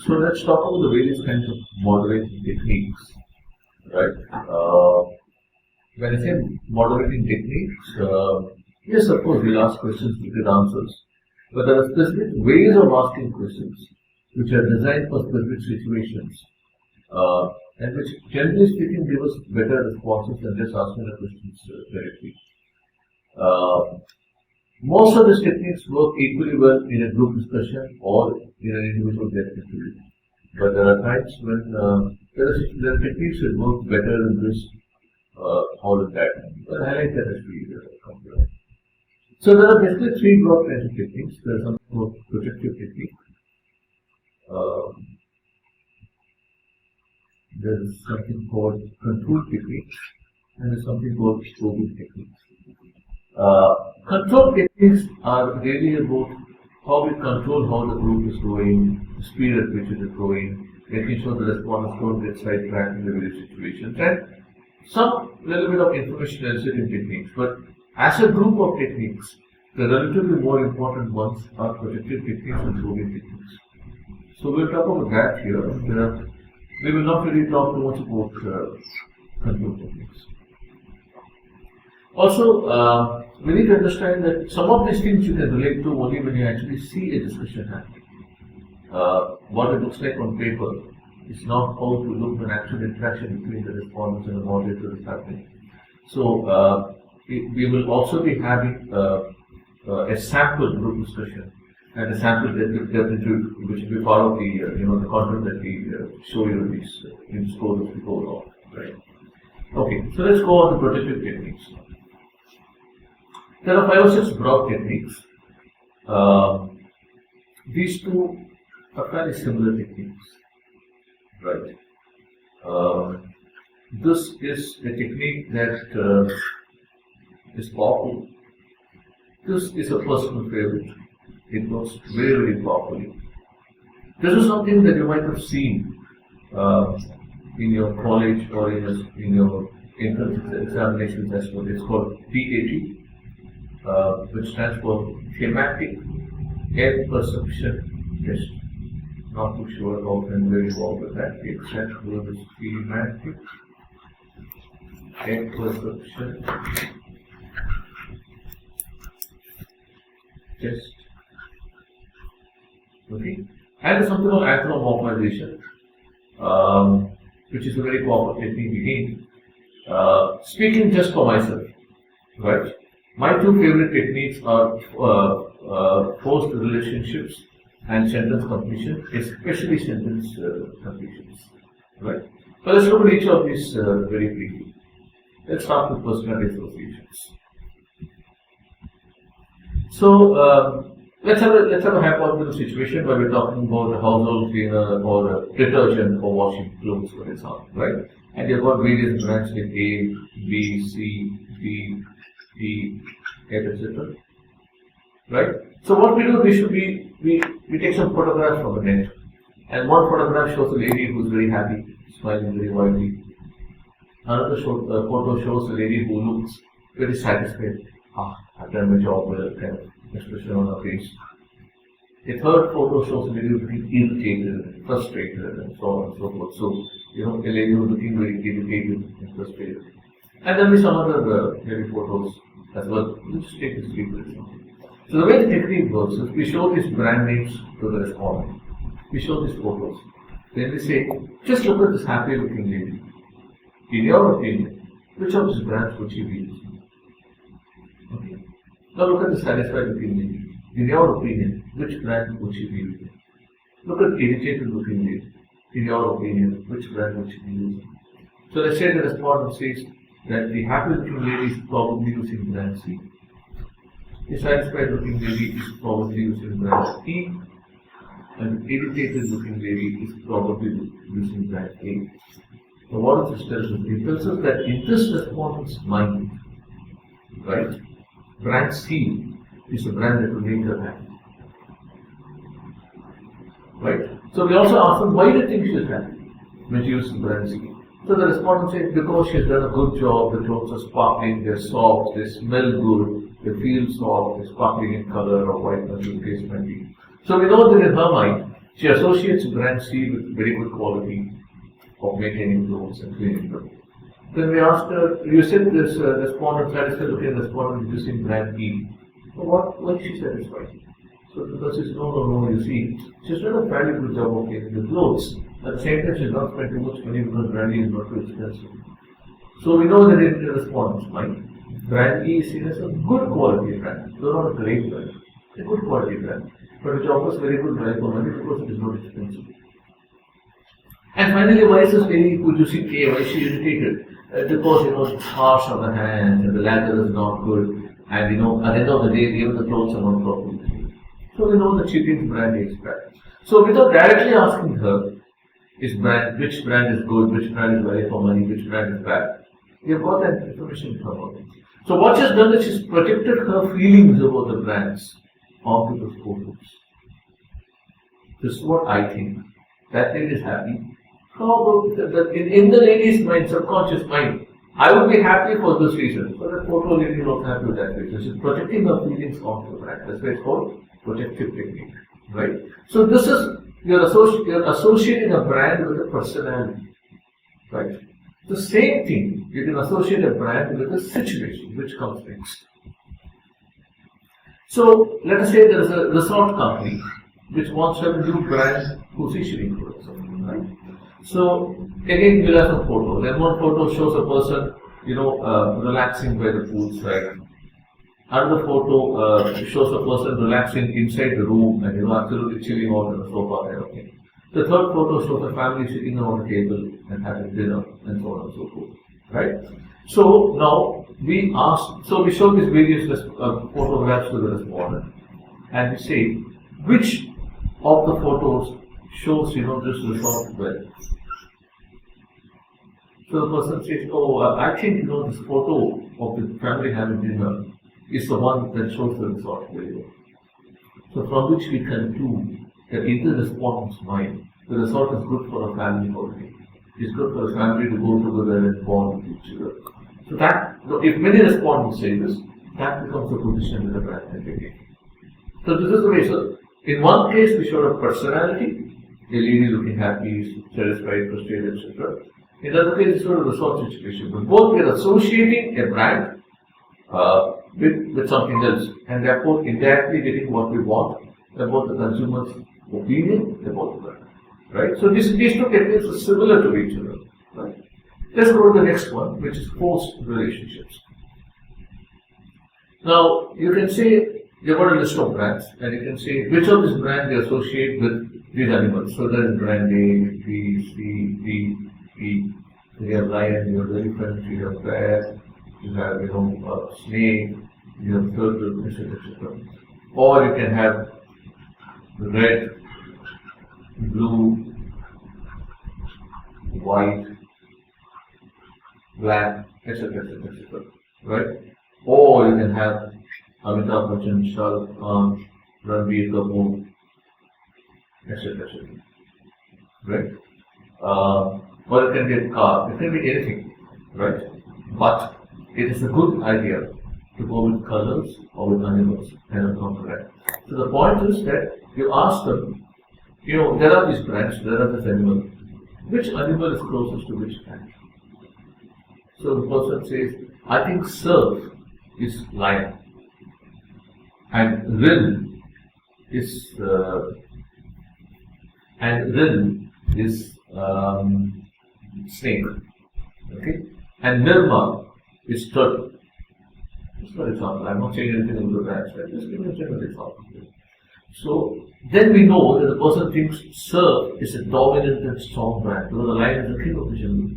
So let's talk about the various kinds of moderating techniques, right? When I say moderating techniques, yes, of course, we'll ask questions to get answers, but there are specific ways of asking questions which are designed for specific situations, and which, generally speaking, give us better responses than just asking the questions directly. Most of these techniques work equally well in a group discussion or in an individual get interview. But there are times when there are techniques that work better in this or in that. But I like that as we come to that. So there are basically three broad kinds of techniques. There is something called projective technique. There is something called control technique, and there is something called probing techniques. Control techniques are really about how we control how the group is going, the speed at which it is going, making sure the respondents don't get sidetracked in the various situations, and some little bit of information eliciting techniques. But as a group of techniques, the relatively more important ones are projective techniques and probing techniques. So we'll talk about that here. We will not really talk too much about control techniques. Also, we need to understand that some of these things you can relate to only when you actually see a discussion happening. What it looks like on paper is not how to look when actual interaction between the respondents and the moderator is happening. So, we will also be having a sample group discussion and a sample interview, which will be part of the the content that we show you in this course as we go along. Right? Okay, so let's go on to projective techniques. There are 5 or 6 broad techniques. These two are fairly similar techniques, right? This is a technique that is powerful. This is a personal favorite. It works very, very powerfully. This is something that you might have seen in your college or in your entrance examinations as well. It's called TAT. Which stands for Thematic Air Perception Test. Not too sure how I'm very involved with that. It stands for the Thematic Air Perception Test. Okay. And there's something called anthropomorphization, which is a very powerful technique again. Speaking just for myself, right? My 2 favorite techniques are forced relationships and sentence completion, especially sentence completions. Right? So let's look at each of these very briefly. Let's start with personality associations. So let's have a hypothetical situation where we're talking about a household cleaner or a detergent for washing clothes, for example, right? And you've got various brands like A, B, C, D, E, etc. Right? So what we do, we take some photographs from the net, and one photograph shows a lady who's very happy, smiling very widely. Another photo shows a lady who looks very satisfied. I've done my job well, kind of expression on her face. A third photo shows a lady who's looking irritated, frustrated, and so on and so forth. So, a lady who's looking very irritated and frustrated. And then we some other maybe photos as well. Let's just take this three for example. So the way the technique works is we show these brand names to the respondent. We show these photos. Then we say, just look at this happy looking lady. In your opinion, which of these brands would she be using? Okay. Now look at the satisfied looking lady. In your opinion, which brand would she be using? Look at the irritated looking lady. In your opinion, which brand would she be using? So let's say the respondent says that the happy looking lady is probably using brand C. The satisfied looking lady is probably using brand E, and the irritated looking lady is probably using brand A. So what does this tell us? It tells us that in this respondent's mind, right, brand C is a brand that will make her happy. Right? So we also ask them, why do you think she is happy when she uses brand C? So the respondent says, because she has done a good job, the clothes are sparkling, they're soft, they smell good, they feel soft, they're sparkling in color or whiteness, in the case might be. So we know that in her mind, She associates brand C with very good quality of maintaining clothes and cleaning them. Then we asked her, you said this respondent satisfied looking respondent using brand E. So what is she satisfied? So because she says, no, you see, she's done a fairly good job of making the clothes. At the same time, she's not spent too much money because brand E is not too expensive. So we know that in the respondent's mind, brand E is seen as a good quality brand, though not a great brand, a good quality brand, but which offers very good value for money because it is not expensive. And finally, why is this lady who you see K, why is she irritated? Because it's harsh on the hands and the leather is not good, and at the end of the day, even the clothes are not properly clean. So we know that she thinks brand A is bad. So without directly asking her, which brand is good, which brand is value for money, which brand is bad, we have got that information from her. So what she's done is she's projected her feelings about the brands onto the photos. This is what I think. That lady is happy. How about in the lady's mind, subconscious mind, I would be happy for this reason. So the photo lady is not happy with that reason. She's projecting her feelings onto the brand. That's why it's called projective technique. Right? So this is you're associating a brand with a personality. Right? The same thing, you can associate a brand with a situation which comes next. So let us say there is a resort company which wants to have a new brand who's issuing for something, right? So again we'll have some photos. And one photo shows a person, relaxing by the poolside. Another photo shows a person relaxing inside the room and absolutely chilling out on the sofa kind of thing. The third photo shows a family sitting around a table and having dinner and so on and so forth. Right? So now we show these various photographs to the respondent and we say which of the photos shows this resort well. So the person says, I think this photo of the family having dinner is the one that shows the resort very well. So from which we conclude that in the respondent's mind, the resort is good for a family holiday. It's good for a family to go together and bond with each other. So that, if many respondents say this, that becomes the position that the brand can take. So this is the way. So in one case, we showed a personality, a lady looking happy, satisfied, frustrated, etc. In the other case, we showed a resort situation. But both we are associating a brand with something else, and therefore indirectly getting what we want about the consumer's opinion about the brand. Right? So these two techniques are similar to each other. Right? Let's go to the next one, which is forced relationships. Now, you can say, you've got a list of brands, and you can say which of these brands you associate with these animals. So there is brand A, B, C, D, E. You have lion, you have elephant, you have bear, you have snake, you have turtle, etc. Or you can have red, blue, white, black, etc. Right? Or you can have Amitabh Bachchan, Shah Rukh Khan, Ranbir Kapoor, etc. Right? Or it can be a car, it can be anything, right? But it is a good idea to go with colors or with animals and a contract. So the point is that you ask them, there are these brands, there are this animal. Which animal is closest to which brand? So the person says, I think surf is lion and rin is snake. Okay? And nirma is turtle. Just for example, I'm not saying anything about the brands, right? Just give me a general example. So then we know that the person thinks surf is a dominant and strong brand because the lion is the king of the jungle.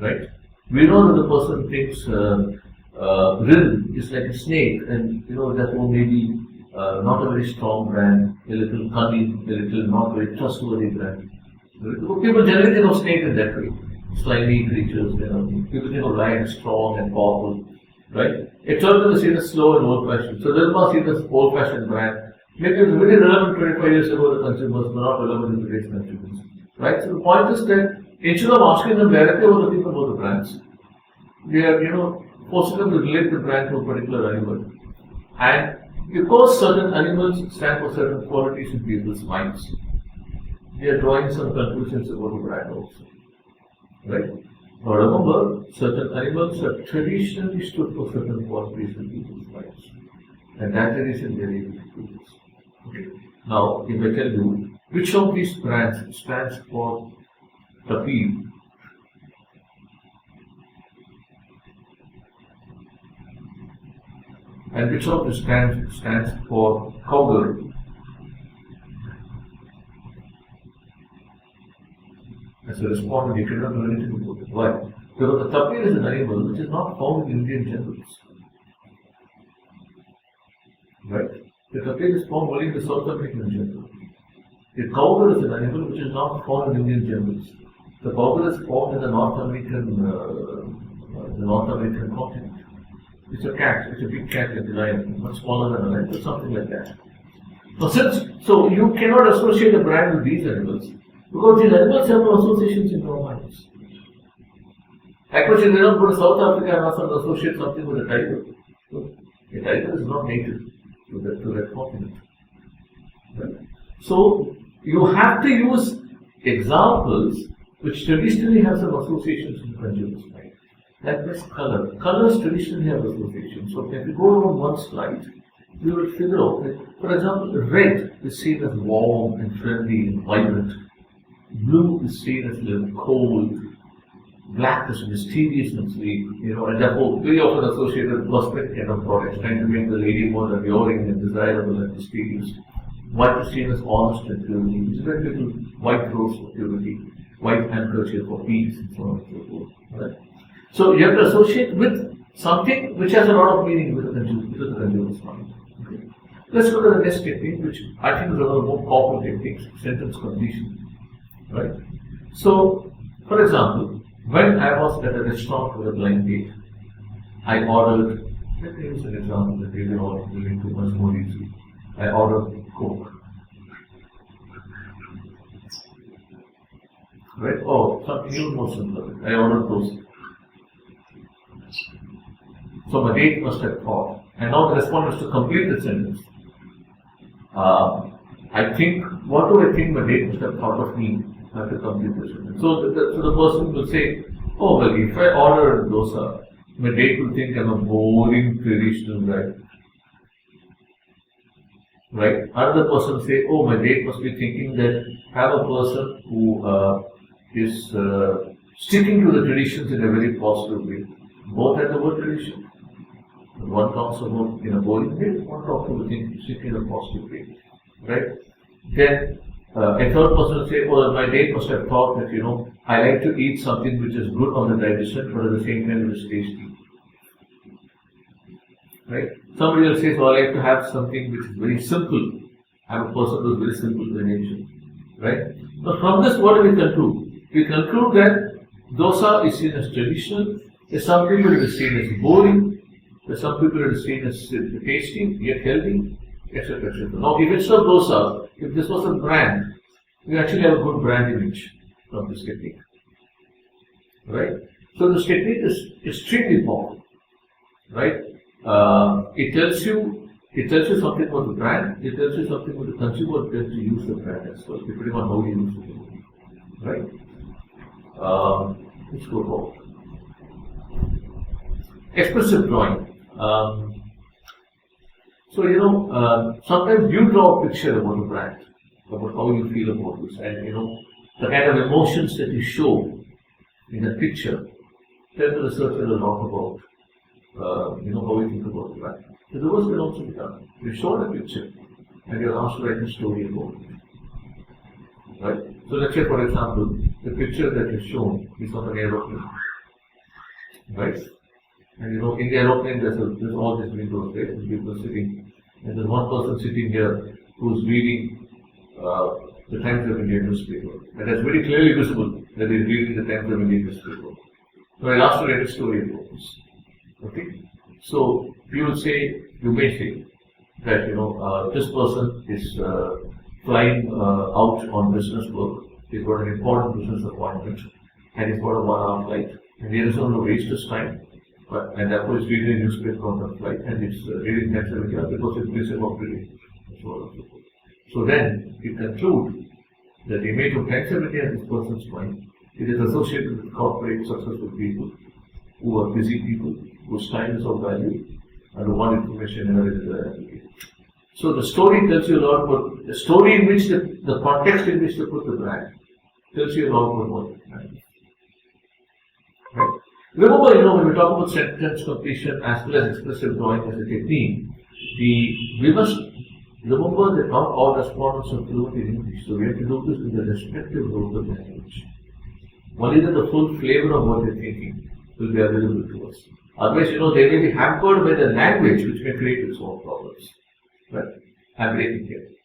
Right? We know that the person thinks rin is like a snake and therefore maybe not a very strong brand, a little cunning, a little not very trustworthy brand. People generally think of snake in that way. Slimy creatures, people think of lion strong and powerful. Right? A turtle is seen as slow and old-fashioned. So Nirma is seen as old-fashioned brand. Maybe it was very relevant 25 years ago the consumers, but not relevant in today's consumers. Right? So the point is that instead of asking them directly what to think about the brands, we are, forcing them to relate the brand to a particular animal. And because certain animals stand for certain qualities in people's minds, we are drawing some conclusions about the brand also. Right? Now remember, certain animals have traditionally stood for certain qualities in people's lives. And that's the reason we are able to do this. Okay. Now, if I tell you which of these brands stands for tapir, and which of these stands for cowgirl, as a respondent, you cannot do anything about it. Why? Because the tapir is an animal which is not found in Indian jungles. Right? The tapir is found only in the South American jungle. The cowgirl is an animal which is not found in Indian jungles. The cowgirl is found in the North American continent. It's a cat. It's a big cat like a lion, much smaller than a lion, but something like that. So you cannot associate a brand with these animals because these animals have no associations in our minds. Actually, they don't go to South Africa and also associate something with a tiger. So, a tiger is not native to that continent. Right? So you have to use examples which traditionally have some associations in the consumer's mind. Likewise, color. Colors traditionally have associations. So if you go on one slide, you will figure out that, for example, red is seen as warm and friendly and vibrant. Blue is seen as a little cold. Black is mysterious and sweet, and therefore very often associated with cosmetic kind of products, trying to make the lady more alluring and desirable and mysterious. White is seen as honest and purity, which is very little white rose for purity, white handkerchief for peace, and so on and so forth. Right? So you have to associate with something which has a lot of meaning with the consumer's mind. Okay. Let's go to the next technique, which I think is one of the more powerful techniques, sentence completion. Right? So, for example, when I was at a restaurant with a blind date, I ordered, let me use an example that you can all relate to much more easily. I ordered Coke. Right? Oh, something even more simpler. I ordered those. So my date must have thought. And now the respondent is to complete the sentence. I think, what do I think my date must have thought of me? I have to complete the sentence. So the person will say, oh well, if I order dosa, my date will think I'm a boring traditional guy. Right? Another person say, oh, my date must be thinking that I'm a person who is sticking to the traditions in a very positive way. Both have the word tradition. One talks about in a boring way, one talks about sticking in a positive way. Right? Then a third person will say, oh, my date must have thought that, I like to eat something which is good on the digestion, but at the same time it is tasty. Right? Somebody will say, so I like to have something which is very simple. I'm a person who is very simple by nature. Right? So from this, what do we conclude? We conclude that dosa is seen as traditional. There's some people it is seen as boring. There's some people it is seen as tasty, yet healthy, etc. etc. Now, if it's not dosa, if this was a brand, we actually have a good brand image from this technique. Right? So this technique is extremely powerful. Right? It tells you something about the brand, it tells you something about the consumer tends to use the brand as well, depending on how you use it. Right? Let's go forward. Expressive drawing. Sometimes you draw a picture about a brand, about how you feel about this, and the kind of emotions that you show in a picture tell the researcher a lot about how you think about the brand. The reverse can also be done. You show a picture and you're asked to write a story about it. Right? So let's say, for example, the picture that is shown is of an aeroplane. Right? And in the aeroplane there's all these windows, right? And people sitting. And there's one person sitting here who's reading the Times of India newspaper. And that's very clearly visible that he's reading the Times of India newspaper. So I asked to write a story about this. Okay? So you may say that this person is flying out on business work. He's got an important business appointment and he's got a 1 hour flight. And he doesn't want to waste his time. And therefore he's reading a newspaper on the flight and he's reading Times of India because it makes him up to date. So then you conclude that image of tangibility in this person's mind, it is associated with corporate successful people who are busy people, whose time is of value, and who want information in their application. So the story tells you a lot about the story in which the context in which they put the brand tells you a lot about what the brand is. Right? Remember, when we talk about sentence completion as well as expressive drawing as a technique, we must remember that not all respondents are fluent in English, so we have to do this in the respective local language. Only then the full flavor of what they're thinking will be available to us. Otherwise, they may be hampered by the language which may create its own problems. Right? Have a great day.